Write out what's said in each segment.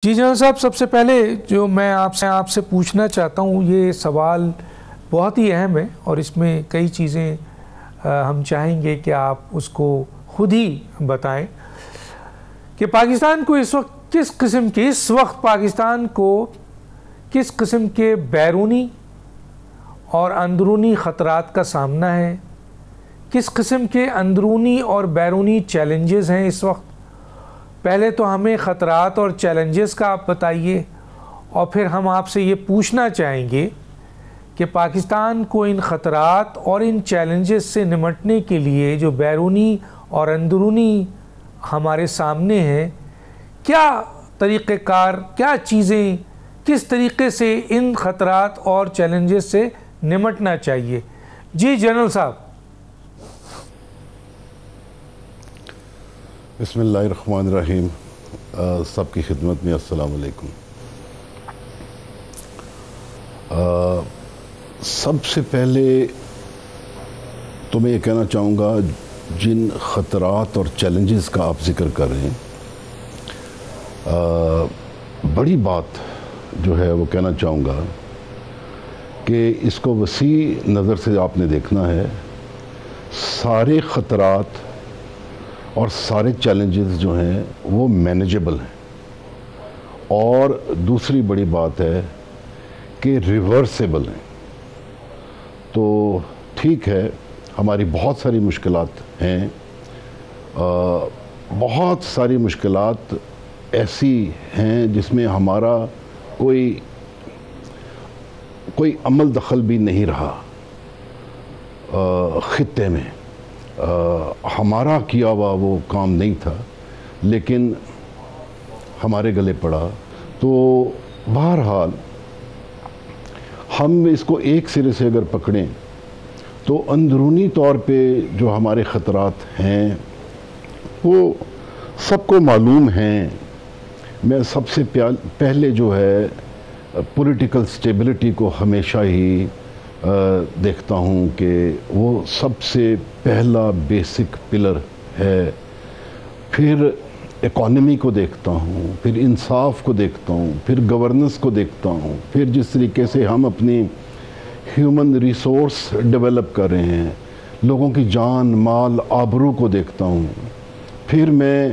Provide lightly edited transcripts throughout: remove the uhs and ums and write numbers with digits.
جی general صاحب، سب سے پہلے جو میں آپ سے پوچھنا چاہتا ہوں، یہ سوال بہت ہی اہم ہے اور اس میں کئی چیزیں ہم چاہیں گے کہ آپ اس کو خود ہی بتائیں کہ پاکستان کو اس وقت پاکستان کو کس قسم کے بیرونی اور اندرونی خطرات کا سامنا ہے، کس قسم کے اندرونی اور بیرونی چیلنجز ہیں اس وقت۔ پہلے تو ہمیں خطرات اور چیلنجز کا آپ بتائیے، اور پھر ہم آپ سے یہ پوچھنا چاہیں گے کہ پاکستان کو ان خطرات اور ان چیلنجز سے نمٹنے کے لیے جو بیرونی اور اندرونی ہمارے سامنے ہیں، کیا طریقہ کار، کیا چیزیں، کس طریقے سے ان خطرات اور چیلنجز سے نمٹنا چاہیے۔ جی جنرل صاحب۔ بسم اللہ الرحمن الرحیم۔ سب کی خدمت میں السلام علیکم۔ سب سے پہلے تو میں یہ کہنا چاہوں گا، جن خطرات اور چیلنجز کا آپ ذکر کر رہے ہیں، بڑی بات جو ہے وہ کہنا چاہوں گا کہ اس کو وسیع نظر سے آپ نے دیکھنا ہے۔ سارے خطرات اور سارے چیلنجز جو ہیں وہ مینیجبل ہیں، اور دوسری بڑی بات ہے کہ ریورسیبل ہیں۔ تو ٹھیک ہے، ہماری بہت ساری مشکلات ہیں، بہت ساری مشکلات ایسی ہیں جس میں ہمارا کوئی عمل دخل بھی نہیں رہا خطے میں، ہمارا کیا ہوا وہ کام نہیں تھا، لیکن ہمارے گلے پڑا۔ تو بہرحال ہم اس کو ایک سرے سے اگر پکڑیں تو اندرونی طور پہ جو ہمارے خطرات ہیں وہ سب کو معلوم ہیں۔ میں سب سے پہلے جو ہے پولیٹیکل سٹیبلٹی کو ہمیشہ ہی دیکھتا ہوں کہ وہ سب سے پہلا بیسک پلر ہے۔ پھر اکانومی کو دیکھتا ہوں، پھر انصاف کو دیکھتا ہوں، پھر گورننس کو دیکھتا ہوں، پھر جس طریقے سے ہم اپنی ہیومن ریسورس ڈیولپ کر رہے ہیں، لوگوں کی جان مال آبرو کو دیکھتا ہوں، پھر میں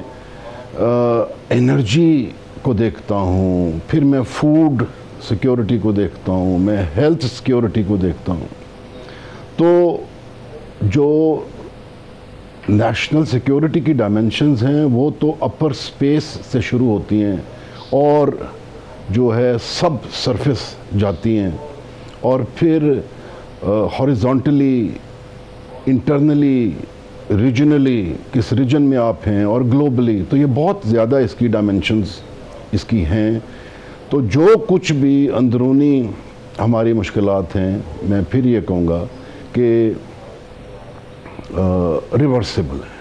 انرجی کو دیکھتا ہوں، پھر میں فوڈ سیکیورٹی کو دیکھتا ہوں، میں ہیلتھ سیکیورٹی کو دیکھتا ہوں۔ تو جو نیشنل سیکیورٹی کی ڈائمنشنز ہیں وہ تو اپر سپیس سے شروع ہوتی ہیں اور جو ہے سب سرفیس جاتی ہیں، اور پھر ہاریزونٹلی، انٹرنلی، ریجنلی، کس ریجن میں آپ ہیں، اور گلوبلی، تو یہ بہت زیادہ اس کی ڈائمنشنز اس کی ہیں۔ تو جو کچھ بھی اندرونی ہماری مشکلات ہیں، میں پھر یہ کہوں گا کہ ریورسیبل ہے۔